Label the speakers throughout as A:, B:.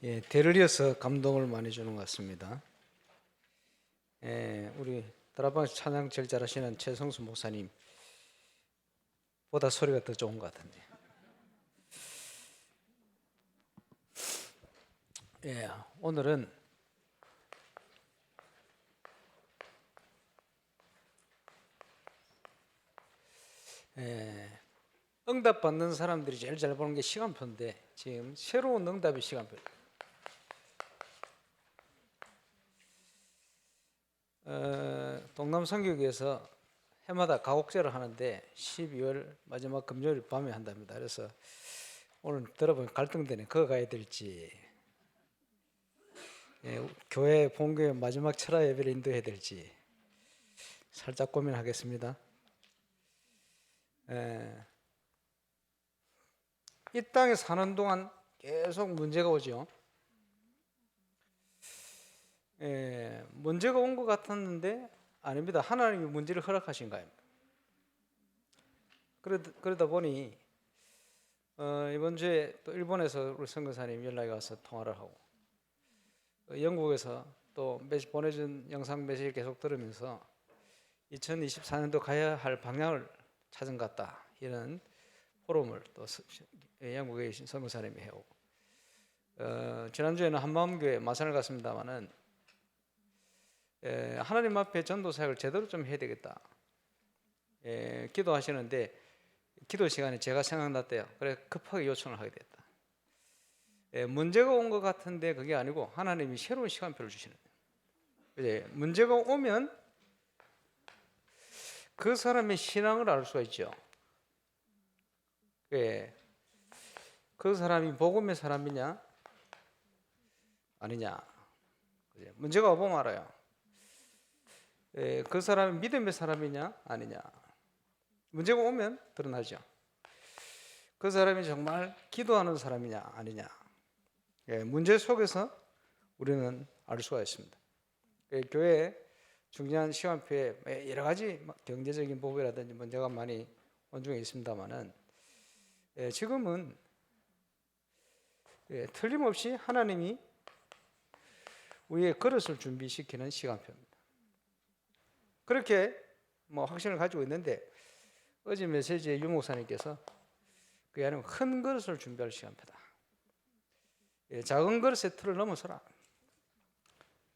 A: 대를 이어서 감동을 많이 주는 것 같습니다. 우리 다락방에서 찬양 제일 잘하시는 최성수 목사님 보다 소리가 더 좋은 것 같은데. 오늘은 응답 받는 사람들이 제일 잘 보는 게 시간표인데, 지금 새로운 응답의 시간표. 동남성교회에서 해마다 가곡제를 하는데 12월 마지막 금요일 밤에 한답니다. 그래서 오늘 들어보면 갈등되네. 그거 가야 될지, 교회 본교회 마지막 철야 예배를 인도해야 될지 살짝 고민하겠습니다. 이 땅에 사는 동안 계속 문제가 오죠. 문제가 온 것 같았는데 아닙니다. 하나님이 문제를 허락하신 거예요. 그러다 보니 이번 주에 또 일본에서 우리 선교사님 연락이 와서 통화를 하고, 영국에서 또 보내준 영상 메시지를 계속 들으면서 2024년도 가야 할 방향을 찾은 것 같다, 이런 포럼을 또 영국에 계신 선교사님이 해오고, 지난주에는 한마음교회 마산을 갔습니다마는 하나님 앞에 전도 사역을 제대로 좀 해야 되겠다, 기도하시는데 기도 시간에 제가 생각났대요. 그래 급하게 요청을 하게 됐다. 문제가 온 것 같은데 그게 아니고 하나님이 새로운 시간표를 주시는 거예요. 문제가 오면 그 사람의 신앙을 알 수가 있죠. 그 사람이 복음의 사람이냐 아니냐, 문제가 오면 알아요. 그 사람이 믿음의 사람이냐 아니냐, 문제가 오면 드러나죠. 그 사람이 정말 기도하는 사람이냐 아니냐, 문제 속에서 우리는 알 수가 있습니다. 교회 중요한 시간표에 여러 가지 경제적인 부분이라든지 문제가 많이 온중에 있습니다만은, 지금은 틀림없이 하나님이 우리의 그릇을 준비시키는 시간표입니다. 그렇게 확신을 가지고 있는데, 어제 메시지에 유 목사님께서 그게 아니고 큰 그릇을 준비할 시간표다, 작은 그릇의 틀을 넘어서라,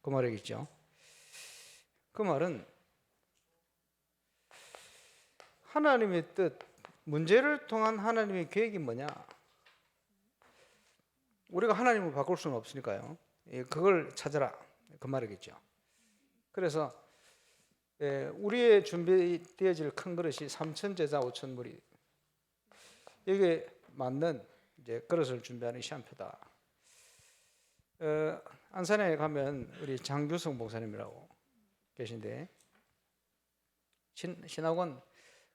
A: 그 말이겠죠. 그 말은 하나님의 뜻, 문제를 통한 하나님의 계획이 뭐냐, 우리가 하나님을 바꿀 수는 없으니까요. 그걸 찾아라, 그 말이겠죠. 그래서 우리의 준비되어질 큰 그릇이 3,000제자 5,000무리, 여기에 맞는 이제 그릇을 준비하는 시간표다. 안산에 가면 우리 장규성 목사님이라고 계신데, 신학원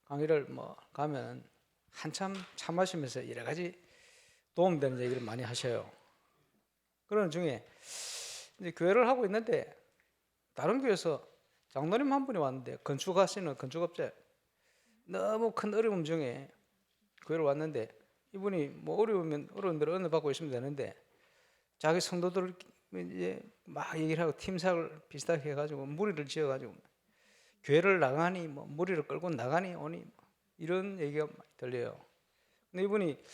A: 강의를 가면 한참 차 마시면서 여러 가지 도움되는 얘기를 많이 하셔요. 그런 중에 이제 교회를 하고 있는데 다른 교회에서 장로님 한 분이 왔는데, 건축하시는 건축업체, 너무 큰 어려움 중에 교회를 왔는데, 이분이 어려우면 어려운 대로 은혜 받고 있으면 되는데 자기 성도들 이제 막 얘기를 하고 팀사를 비슷하게 해가지고 무리를 지어가지고 교회를 나가니 무리를 끌고 나가니 오니 이런 얘기가 많이 들려요. 근데 이분이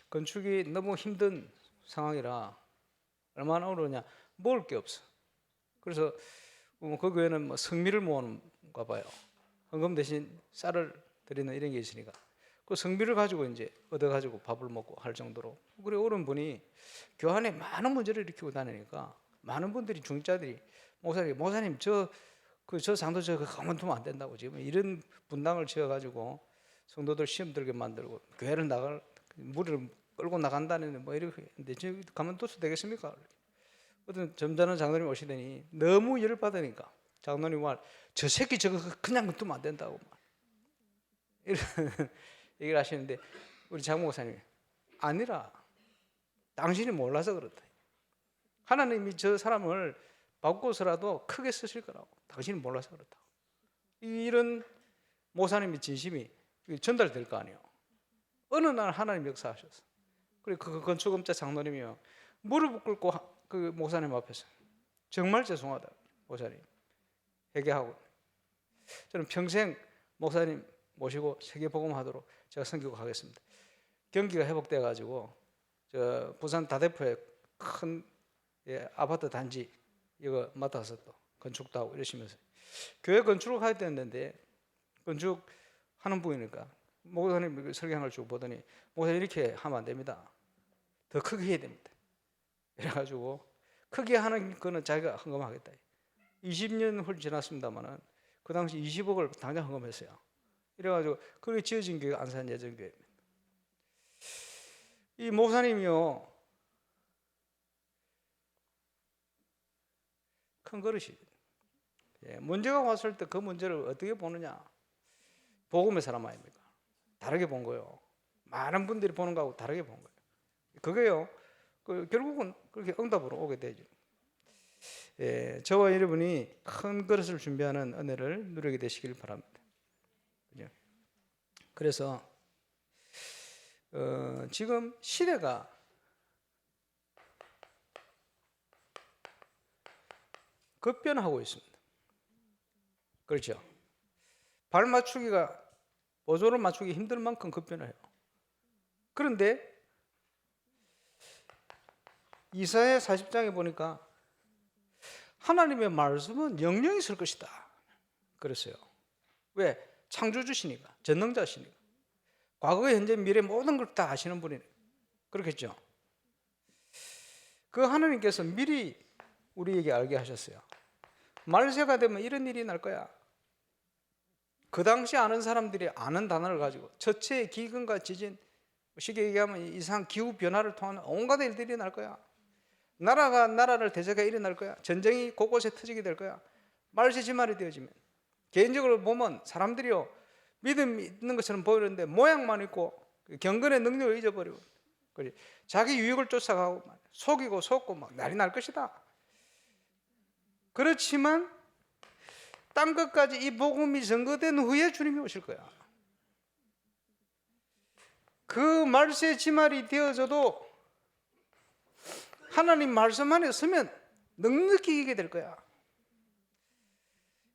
A: 건축이 너무 힘든 상황이라 얼마나 어려우냐, 먹을 게 없어. 그래서 그 교회는 성미를 모으는가 봐요. 헌금 대신 쌀을 드리는 이런 게 있으니까 그 성미를 가지고 이제 얻어가지고 밥을 먹고 할 정도로. 그래 어른 분이 교회 안에 많은 문제를 일으키고 다니니까 많은 분들이 중자들이 목사님 저 장도 그만두면 안 된다고 지금 이런 분당을 지어가지고 성도들 시험 들게 만들고 교회를 무리를 끌고 나간다는 이렇게 근데 저 가만둬서 되겠습니까? 어떤 점잖은 장로님 오시더니 너무 열을 받으니까 장로님 말, 저 새끼 저거 그냥 두면 안 된다고 이런 얘기를 하시는데, 우리 장 목사님이 아니라 당신이 몰라서 그렇다, 하나님이 저 사람을 바꾸어서라도 크게 쓰실 거라고, 당신이 몰라서 그렇다, 이런 목사님의 진심이 전달될 거 아니에요. 어느 날 하나님 역사하셨어. 그리고 그 건축업자 장로님이요, 무릎을 꿇고 그 목사님 앞에서 정말 죄송하다 목사님 회개하고 저는 평생 목사님 모시고 세계복음하도록 제가 섬기고 가겠습니다. 경기가 회복돼 가지고 저 부산 다대포에 큰 아파트 단지 이거 맡아서 또 건축도 하고 이러시면서 교회 건축을 해야 되는데 건축하는 분이니까 목사님 설교를 쭉 보더니 목사님 이렇게 하면 안 됩니다. 더 크게 해야 됩니다. 이래가지고 크게 하는 거는 자기가 헌금하겠다. 20년 훌 지났습니다만은 그 당시 20억을 당장 헌금했어요. 이래가지고 그렇게 지어진 교회가 안산 예전교회입니다. 이 목사님이요 큰 그릇이 문제가 왔을 때 그 문제를 어떻게 보느냐 복음의 사람 아닙니까? 다르게 본 거예요. 많은 분들이 보는 거하고 다르게 본 거예요. 그게요 결국은 그렇게 응답으로 오게 되죠. 저와 여러분이 큰 그릇을 준비하는 은혜를 누리게 되시길 바랍니다. 그래서 지금 시대가 급변하고 있습니다. 그렇죠? 발 맞추기가 보조를 맞추기 힘들 만큼 급변해요. 그런데 이사야 40장에 보니까 하나님의 말씀은 영영이 있을 것이다 그랬어요. 왜? 창조주시니까, 전능자시니까, 과거, 현재, 미래 모든 걸 다 아시는 분이니까 그렇겠죠. 그 하나님께서 미리 우리에게 알게 하셨어요. 말세가 되면 이런 일이 날 거야. 그 당시 아는 사람들이 아는 단어를 가지고 첫째 기근과 지진, 쉽게 얘기하면 이상 기후 변화를 통한 온갖 일들이 날 거야. 나라가 나라를 대적해 일어날 거야. 전쟁이 곳곳에 터지게 될 거야. 말세 지말이 되어지면 개인적으로 보면 사람들이요 믿음 있는 것처럼 보이는데 모양만 있고 경건의 능력을 잊어버리고 자기 유익을 쫓아가고 속이고 속고 막 난리 날 것이다. 그렇지만 땅 끝까지 이 복음이 증거된 후에 주님이 오실 거야. 그 말세 지말이 되어져도 하나님 말씀 안에 서면 넉넉히 이기게 될 거야.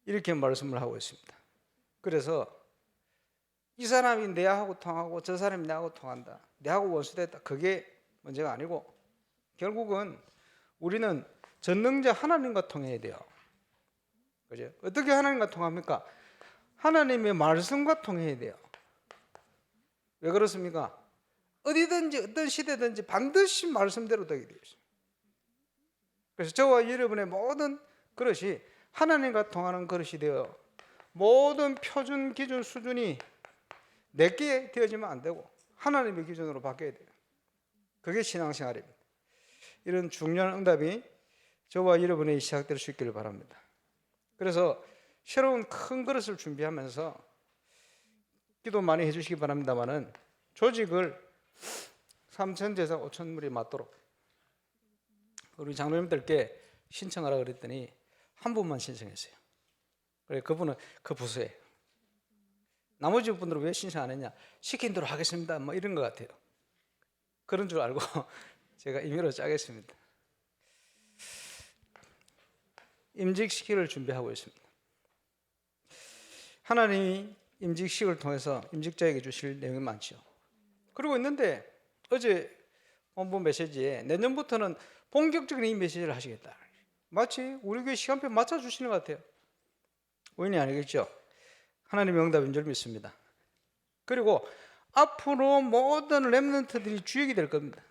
A: 이렇게 말씀을 하고 있습니다. 그래서 이 사람이 내하고 통하고 저 사람이 나하고 통한다, 내하고 원수됐다, 그게 문제가 아니고 결국은 우리는 전능자 하나님과 통해야 돼요. 그죠? 어떻게 하나님과 통합니까? 하나님의 말씀과 통해야 돼요. 왜 그렇습니까? 어디든지 어떤 시대든지 반드시 말씀대로 되게 되어 있어요. 그래서 저와 여러분의 모든 그릇이 하나님과 통하는 그릇이 되어 모든 표준 기준 수준이 내게 되어지면 안 되고 하나님의 기준으로 바뀌어야 돼요. 그게 신앙생활입니다. 이런 중요한 응답이 저와 여러분의 시작될 수 있기를 바랍니다. 그래서 새로운 큰 그릇을 준비하면서 기도 많이 해주시기 바랍니다만은 조직을 3천 제사 5천 물이 맞도록 우리 장로님들께 신청하라 그랬더니 한 분만 신청했어요. 그래 그분은 그 부서에 나머지 분들은 왜 신청 안 했냐? 시킨 대로 하겠습니다. 뭐 이런 것 같아요. 그런 줄 알고 제가 임의로 짜겠습니다. 임직식을 준비하고 있습니다. 하나님이 임직식을 통해서 임직자에게 주실 내용이 많죠. 그러고 있는데 어제 본부 메시지에 내년부터는 본격적인 이 메시지를 하시겠다. 마치 우리 교회 시간표 맞춰주시는 것 같아요. 우연이 아니겠죠. 하나님의 응답인 줄 믿습니다. 그리고 앞으로 모든 렘넌트들이 주역이 될 겁니다.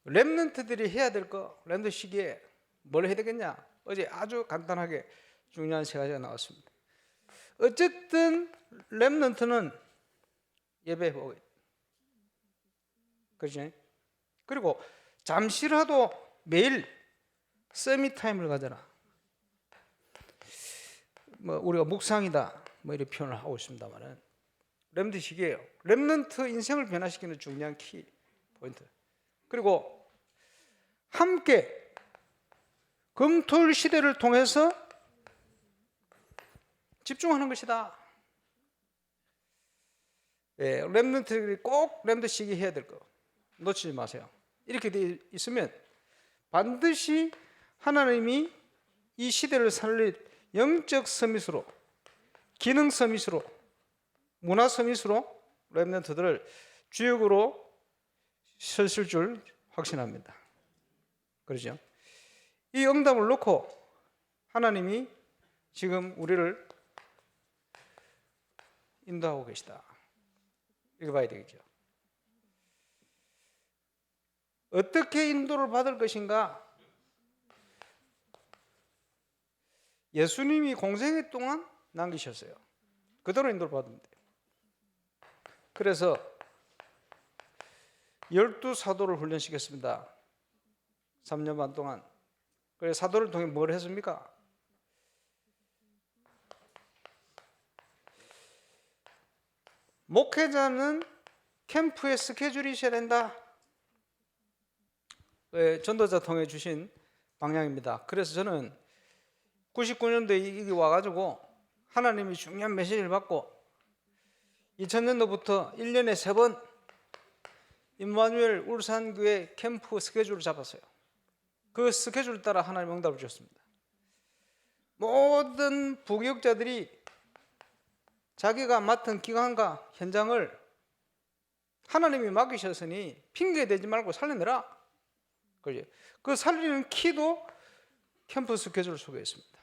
A: 렘넌트들이 해야 될 거, 렘넌트 시기에 뭘 해야 되겠냐? 어제 아주 간단하게 중요한 세 가지가 나왔습니다. 어쨌든 렘넌트는 예배하고, 그렇지? 그리고 잠시라도 매일 세미타임을 가져라. 뭐 우리가 묵상이다 뭐 이렇게 표현을 하고 있습니다만은 렘넌트 시기예요. 렘넌트 인생을 변화시키는 중요한 키 포인트. 그리고 함께 금토일 시대를 통해서 집중하는 것이다. 렘넌트들이 꼭 렘넌트 시기 해야 될 거 놓치지 마세요. 이렇게 돼 있으면 반드시 하나님이 이 시대를 살릴 영적 서밋으로, 기능 서밋으로, 문화 서밋으로 렘넌트들을 주역으로 서실 줄 확신합니다. 그렇죠? 이 응답을 놓고 하나님이 지금 우리를 인도하고 계시다. 이렇게 봐야 되겠죠. 어떻게 인도를 받을 것인가? 예수님이 공생애 동안 남기셨어요. 그대로 인도를 받으면 돼요. 그래서 12사도를 훈련시켰습니다. 3년 반 동안. 그래서 사도를 통해 뭘 했습니까? 목회자는 캠프에 스케줄이 있어야 된다. 전도자 통해 주신 방향입니다. 그래서 저는 99년도에 이게 와가지고 하나님이 중요한 메시지를 받고 2000년도부터 1년에 3번 임마누엘 울산교회 캠프 스케줄을 잡았어요. 그 스케줄 따라 하나님 응답을 주셨습니다. 모든 부교육자들이 자기가 맡은 기관과 현장을 하나님이 맡기셨으니 핑계대지 말고 살려내라. 그 살리는 키도 캠프 스케줄 속에 있습니다.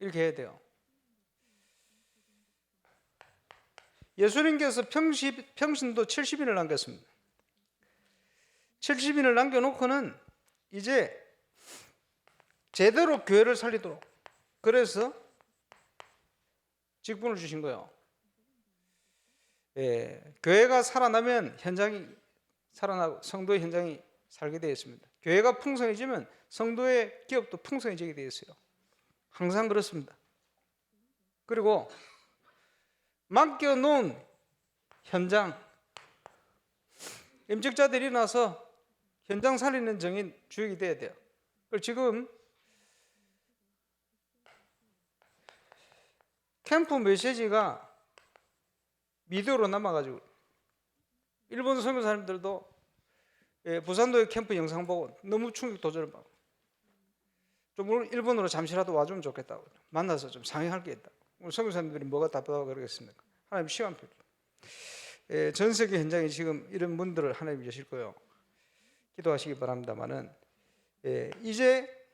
A: 이렇게 해야 돼요. 예수님께서 평신도 70인을 남겼습니다. 70인을 남겨놓고는 이제 제대로 교회를 살리도록, 그래서 직분을 주신 거예요. 교회가 살아나면 현장이 살아나고 성도의 현장이 살게 되어 있습니다. 교회가 풍성해지면 성도의 기업도 풍성해지게 되어 있어요. 항상 그렇습니다. 그리고 맡겨놓은 현장, 임직자들이 일어나서 현장 살리는 정인 주역이 돼야 돼요. 그리고 지금 캠프 메시지가 미디어로 남아가지고 일본 선교사님들도 부산도의 캠프 영상 보고 너무 충격 도전을 받고 좀 일본으로 잠시라도 와주면 좋겠다고 만나서 좀 상의할 게 있다. 우리 선교사님들이 뭐가 답답하고 그러겠습니까? 하나님 시간표. 전 세계 현장에 지금 이런 분들을 하나님이 주실 거예요. 기도하시기 바랍니다만은 이제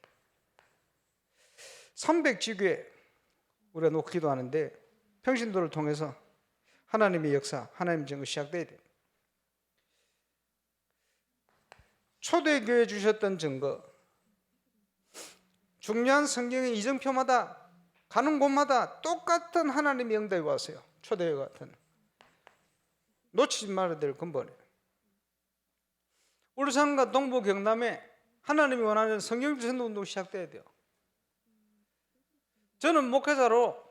A: 300지교에 우리가 놓고 기도하는데 평신도를 통해서 하나님의 역사, 하나님의 정거 시작돼야 돼요. 초대교회 주셨던 증거, 중요한 성경의 이정표마다 가는 곳마다 똑같은 하나님의 응답이 왔어요. 초대교회 같은. 놓치지 말아야 될 근본이에요. 울산과 동부 경남에 하나님이 원하는 성경 전도 운동이 시작돼야 돼요. 저는 목회자로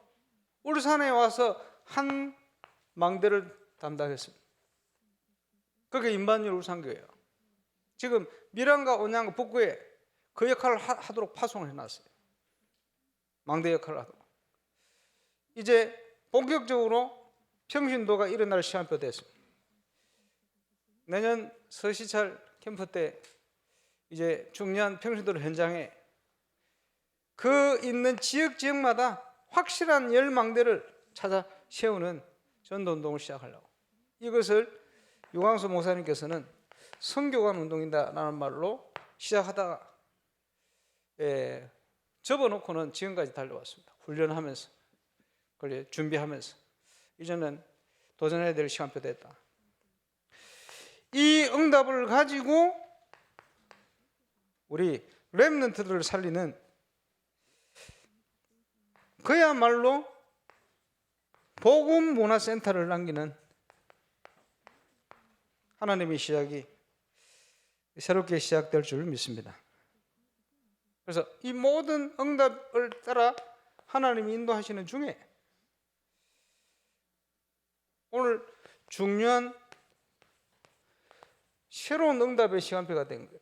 A: 울산에 와서 한 망대를 담당했습니다. 그게 임마누엘 울산교회예요. 지금 밀양과 온양 북구에 그 역할을 하도록 파송을 해놨어요. 망대 역할을 하도록. 이제 본격적으로 평신도가 일어날 시간표 됐습니다. 내년 서시찰 캠프 때 이제 중요한 평신도 현장에 그 있는 지역마다 확실한 열망대를 찾아 세우는 전도운동을 시작하려고. 이것을 유광수 목사님께서는 선교관 운동이다라는 말로 시작하다가 접어놓고는 지금까지 달려왔습니다. 훈련하면서, 준비하면서. 이제는 도전해야 될 시간표 됐다. 이 응답을 가지고 우리 렘넌트들을 살리는 그야말로 복음문화센터를 남기는 하나님의 시작이 새롭게 시작될 줄 믿습니다. 그래서 이 모든 응답을 따라 하나님이 인도하시는 중에 오늘 중요한 새로운 응답의 시간표가 된 거예요.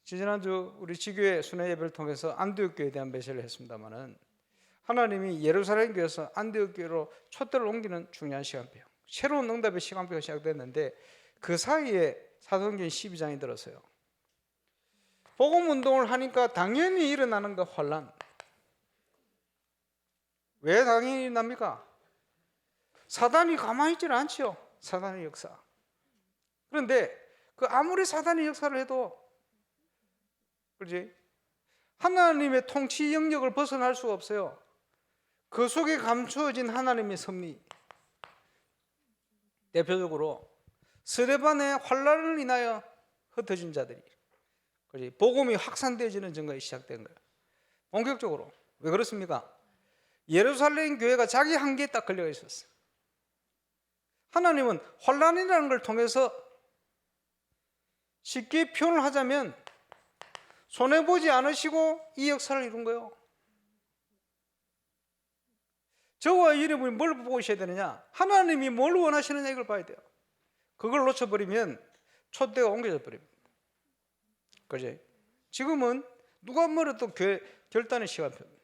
A: 지난주 우리 지교회 순회 예배를 통해서 안디옥교회에 대한 메시지를 했습니다마는 하나님이 예루살렘 교회에서 안디옥 교회로 촛대를 옮기는 중요한 시간표, 새로운 응답의 시간표가 시작됐는데 그 사이에 사도행전 12장이 들었어요. 복음 운동을 하니까 당연히 일어나는 그 환란. 왜 당연히 납니까? 사단이 가만히 있지는 않죠. 사단의 역사. 그런데 그 아무리 사단의 역사를 해도, 그렇지? 하나님의 통치 영역을 벗어날 수가 없어요. 그 속에 감추어진 하나님의 섭리. 대표적으로 스데반의 환란을 인하여 흩어진 자들이, 그렇지? 복음이 확산되어지는 증거가 시작된 거예요. 본격적으로. 왜 그렇습니까? 예루살렘 교회가 자기 한계에 딱 걸려 있었어요. 하나님은 환란이라는 걸 통해서 쉽게 표현을 하자면 손해보지 않으시고 이 역사를 이룬 거예요. 저와 여러분이 뭘 보고 있어야 되느냐? 하나님이 뭘 원하시느냐 이걸 봐야 돼요. 그걸 놓쳐버리면 촛대가 옮겨져 버립니다. 그죠? 지금은 누가 뭐래도 교회 결단의 시간표입니다.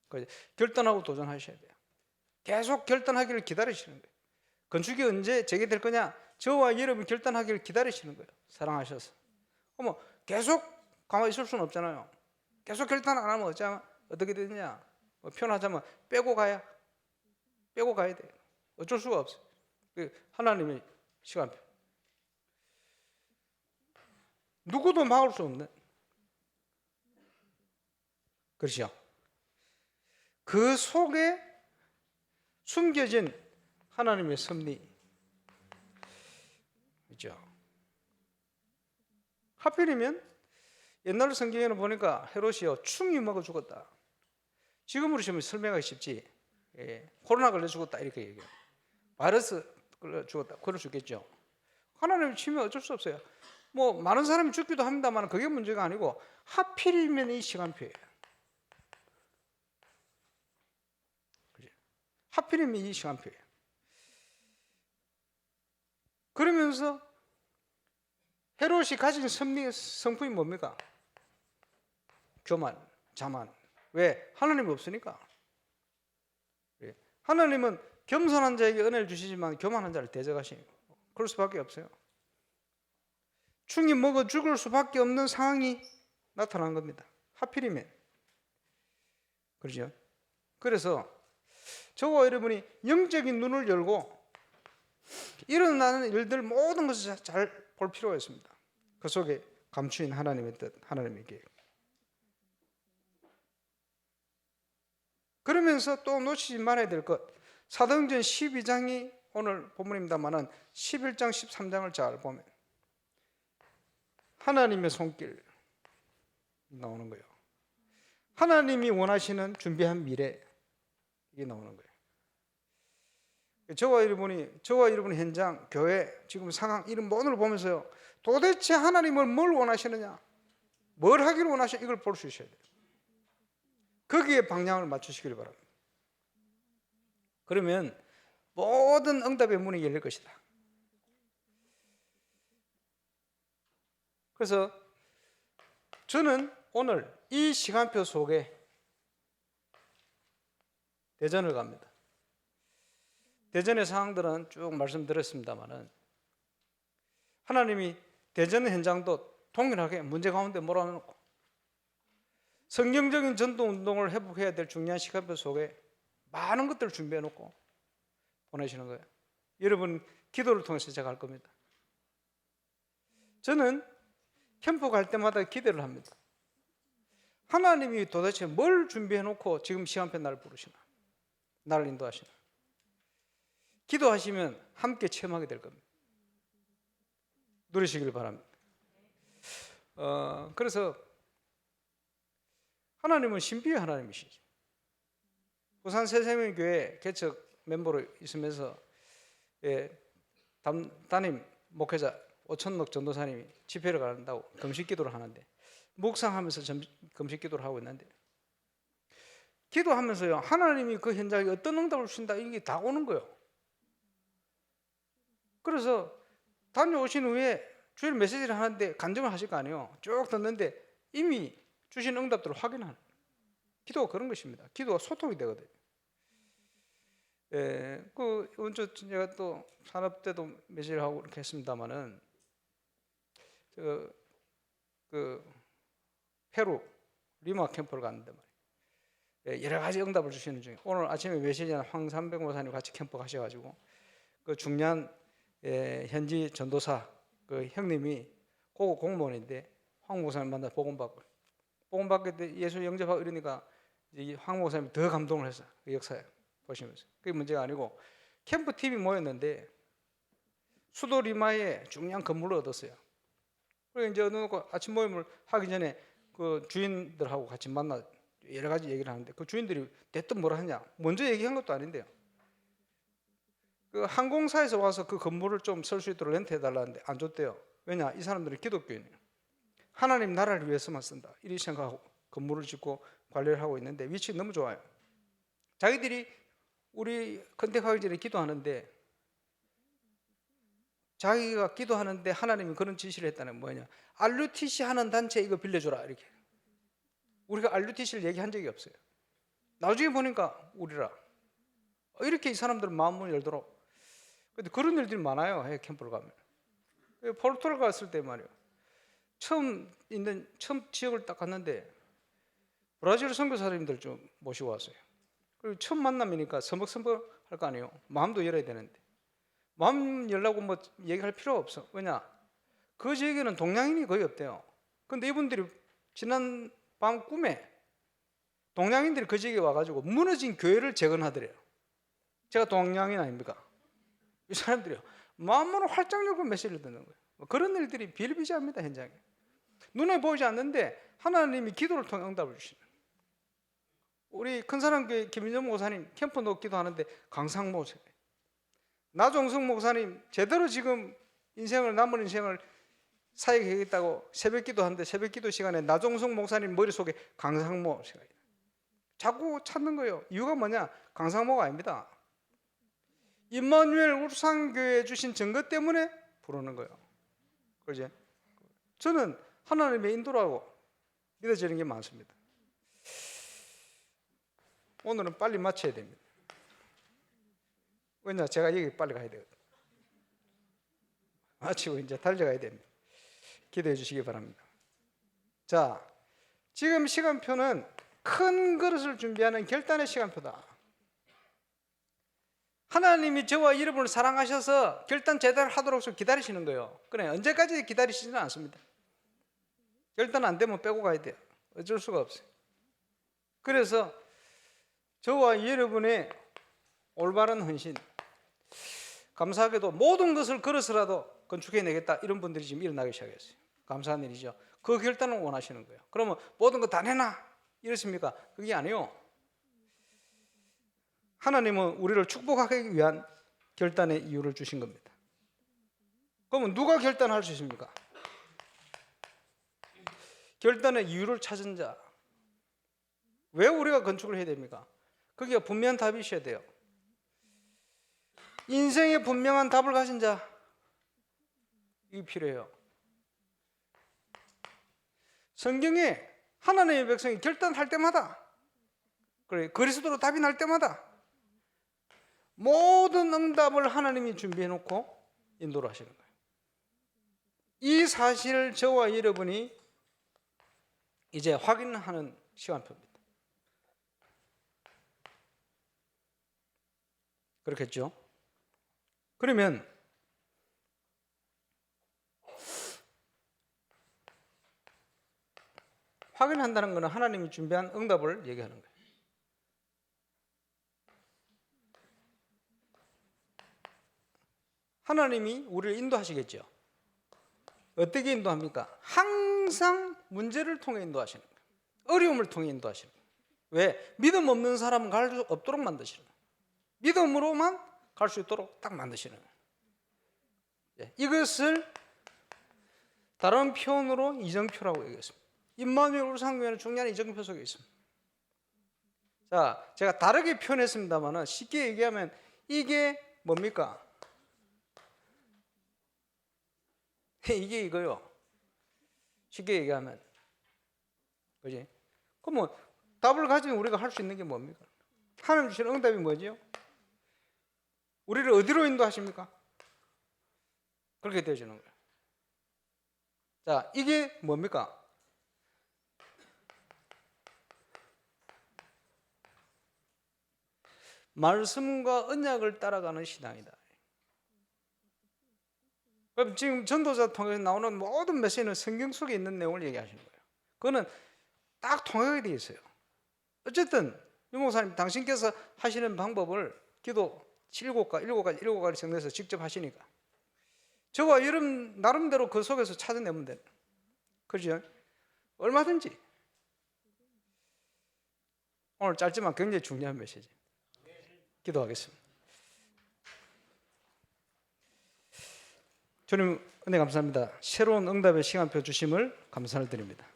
A: 그죠? 결단하고 도전하셔야 돼요. 계속 결단하기를 기다리시는 거예요. 건축이 언제 재개될 거냐? 저와 여러분 결단하기를 기다리시는 거예요. 사랑하셔서. 어머, 계속 가만히 있을 수는 없잖아요. 계속 결단 안 하면 어떻게 되느냐? 표현하자면 빼고 가야 돼요. 어쩔 수가 없어요. 하나님의 시간표. 누구도 막을 수 없는. 그렇죠? 그 속에 숨겨진 하나님의 섭리. 그렇죠? 하필이면 옛날 성경에는 보니까 헤롯이요 충이 먹어 죽었다. 지금으로 치면 설명하기 쉽지. 코로나 걸려 죽었다 이렇게 얘기해요. 바이러스 걸려 죽었다. 그럴 수 있겠죠. 하나님이 치면 어쩔 수 없어요. 뭐 많은 사람이 죽기도 합니다만 그게 문제가 아니고 하필이면 이 시간표예요. 그죠? 하필이면 이 시간표예요. 그러면서 헤롯이 가진 성품이 뭡니까? 교만, 자만. 왜? 하나님이 없으니까. 하나님은 겸손한 자에게 은혜를 주시지만 교만한 자를 대적하시니 그럴 수밖에 없어요. 충이 먹어 죽을 수밖에 없는 상황이 나타난 겁니다. 하필이면. 그렇죠? 그래서 저와 여러분이 영적인 눈을 열고 일어나는 일들 모든 것을 잘 볼 필요가 있습니다. 그 속에 감추인 하나님의 뜻, 하나님의 계획. 그러면서 또 놓치지 말아야 될 것, 사도행전 12장이 오늘 본문입니다만은 11장, 13장을 잘 보면 하나님의 손길 나오는 거예요. 하나님이 원하시는 준비한 미래 이게 나오는 거예요. 저와 여러분의 현장, 교회, 지금 상황 이런 모든 걸 보면서요. 도대체 하나님은 뭘 원하시느냐? 뭘 하기를 원하시냐? 이걸 볼 수 있어야 돼요. 거기에 방향을 맞추시길 바랍니다. 그러면 모든 응답의 문이 열릴 것이다. 그래서 저는 오늘 이 시간표 속에 대전을 갑니다. 대전의 상황들은 쭉 말씀드렸습니다만은 하나님이 대전 현장도 동일하게 문제 가운데 몰아넣고 성경적인 전도 운동을 회복해야 될 중요한 시간표 속에 많은 것들을 준비해 놓고 보내시는 거예요. 여러분 기도를 통해서 제가 할 겁니다. 저는 캠프 갈 때마다 기대를 합니다. 하나님이 도대체 뭘 준비해 놓고 지금 시간표 나를 부르시나, 나를 인도하시나. 기도하시면 함께 체험하게 될 겁니다. 누리시길 바랍니다. 그래서 하나님은 신비의 하나님이시죠. 부산 새생명교회 개척 멤버로 있으면서 담임 목회자 오천록 전도사님이 집회를 간다고 금식기도를 하는데 묵상하면서 금식기도를 하고 있는데 기도하면서요 하나님이 그 현장에 어떤 응답을 주신다 이게 다 오는 거예요. 그래서 다녀오신 후에 주일 메시지를 하는데 간증을 하실 거 아니에요. 쭉 듣는데 이미 주신 응답들을 확인하는. 기도가 그런 것입니다. 기도가 소통이 되거든요. 언제 제가 또 산업 때도 매질 하고 이렇게 했습니다만은, 페루 리마 캠프를 갔는데 말이에요. 여러 가지 응답을 주시는 중에 오늘 아침에 메시지는 황삼백 목사님 같이 캠프 가셔가지고 그 중요한 현지 전도사 그 형님이 고급 공무원인데 황 목사님 만나 복음받게 때 예수 영접하고 이러니까 황 목사님이 더 감동을 했어요. 그 역사에 보시면서. 그게 문제가 아니고 캠프 팀이 모였는데 수도 리마에 중요한 건물을 얻었어요. 그리고 이제 얻어놓고 아침 모임을 하기 전에 그 주인들하고 같이 만나 여러 가지 얘기를 하는데 그 주인들이 대뜸 뭐라 하냐, 먼저 얘기한 것도 아닌데요. 그 항공사에서 와서 그 건물을 좀 쓸 수 있도록 렌트해달라는데 안 줬대요. 왜냐, 이 사람들은 기독교인이에요. 하나님 나라를 위해서만 쓴다 이렇게 생각하고 건물을 짓고 관리를 하고 있는데 위치가 너무 좋아요. 자기들이 우리 컨택하기 전에 기도하는데, 자기가 기도하는데 하나님이 그런 지시를 했다는 뭐냐, RUTC 하는 단체 이거 빌려줘라 이렇게. 우리가 RUTC를 얘기한 적이 없어요. 나중에 보니까 우리라. 이렇게 이 사람들은 마음을 열도록. 근데 그런 일들이 많아요. 해외 캠프를 가면. 포르투갈 갔을 때 말이에요. 처음 지역을 딱 갔는데 브라질 선교사님들 좀 모시고 왔어요. 그리고 처음 만남이니까 서먹서먹 할 거 아니에요. 마음도 열어야 되는데 마음 열라고 뭐 얘기할 필요가 없어. 왜냐, 그 지역에는 동양인이 거의 없대요. 근데 이분들이 지난 밤 꿈에 동양인들이 그 지역에 와가지고 무너진 교회를 재건하더래요. 제가 동양인 아닙니까? 이 사람들이요, 마음으로 활짝 열고 메시지를 듣는 거예요. 그런 일들이 비일비재합니다. 현장에 눈에 보이지 않는데 하나님이 기도를 통해 응답을 주시는. 우리 큰사랑교회 김인정 목사님 캠프 놓기도 하는데 강상 목사님, 나종성 목사님 제대로 지금 남은 인생을 사역하겠다고 새벽기도 하는데 새벽기도 시간에 나종성 목사님 머릿속에 강상모 생각이 나요. 자꾸 찾는 거예요. 이유가 뭐냐, 강상모가 아닙니다. 임마누엘 울산교회에 주신 증거 때문에 부르는 거예요. 그죠? 저는 하나님의 인도라고 믿어지는 게 많습니다. 오늘은 빨리 마쳐야 됩니다. 왜냐, 제가 여기 빨리 가야 되거든요. 마치고 이제 달려가야 됩니다. 기도해 주시기 바랍니다. 자, 지금 시간표는 큰 그릇을 준비하는 결단의 시간표다. 하나님이 저와 여러분을 사랑하셔서 결단 제대로 하도록 기다리시는 거예요. 그래, 언제까지 기다리시지는 않습니다. 결단 안 되면 빼고 가야 돼요. 어쩔 수가 없어요. 그래서 저와 여러분의 올바른 헌신, 감사하게도 모든 것을 걸어서라도 건축해내겠다 이런 분들이 지금 일어나기 시작했어요. 감사한 일이죠. 그 결단을 원하시는 거예요. 그러면 모든 거 다 내놔 이렇습니까? 그게 아니에요. 하나님은 우리를 축복하기 위한 결단의 이유를 주신 겁니다. 그러면 누가 결단할 수 있습니까? 결단의 이유를 찾은 자. 왜 우리가 건축을 해야 됩니까? 그게 분명한 답이 있어야 돼요. 인생의 분명한 답을 가진 자, 이게 필요해요. 성경에 하나님의 백성이 결단할 때마다, 그래, 그리스도로 답이 날 때마다 모든 응답을 하나님이 준비해 놓고 인도를 하시는 거예요. 이 사실을 저와 여러분이 이제 확인하는 시간표입니다. 그렇겠죠? 그러면 확인한다는 것은 하나님이 준비한 응답을 얘기하는 거예요. 하나님이 우리를 인도하시겠죠. 어떻게 인도합니까? 항상 문제를 통해 인도하시는 거예요. 어려움을 통해 인도하시는 거예요. 왜? 믿음 없는 사람은 갈 수 없도록 만드시는 거예요. 믿음으로만 갈 수 있도록 딱 만드시는 거예요. 이것을 다른 표현으로 이정표라고 얘기했습니다. 임마누엘 울산교회는 중요한 이정표 속에 있습니다. 자, 제가 다르게 표현했습니다만 쉽게 얘기하면 이게 뭡니까? 이게 이거요. 쉽게 얘기하면, 그지? 그러면 답을 가지면 우리가 할 수 있는 게 뭡니까? 하나님 주시는 응답이 뭐지요? 우리를 어디로 인도하십니까? 그렇게 되어지는 거예요. 자, 이게 뭡니까? 말씀과 언약을 따라가는 신앙이다. 그럼 지금 전도자 통해서 나오는 모든 메시지는 성경 속에 있는 내용을 얘기하시는 거예요. 그거는 딱 통하게 되어 있어요. 어쨌든 유 목사님 당신께서 하시는 방법을 기도 7가지 정해서 직접 하시니까 저와 여러분 나름대로 그 속에서 찾아내면 돼요. 그죠? 얼마든지. 오늘 짧지만 굉장히 중요한 메시지. 기도하겠습니다. 주님 은혜 감사합니다. 새로운 응답의 시간표 주심을 감사를 드립니다.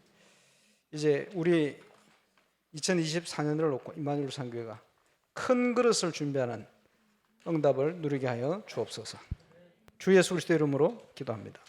A: 이제 우리 2024년을 놓고 임마누엘 상교회가 큰 그릇을 준비하는 응답을 누리게 하여 주옵소서. 주 예수 그리스도의 이름으로 기도합니다.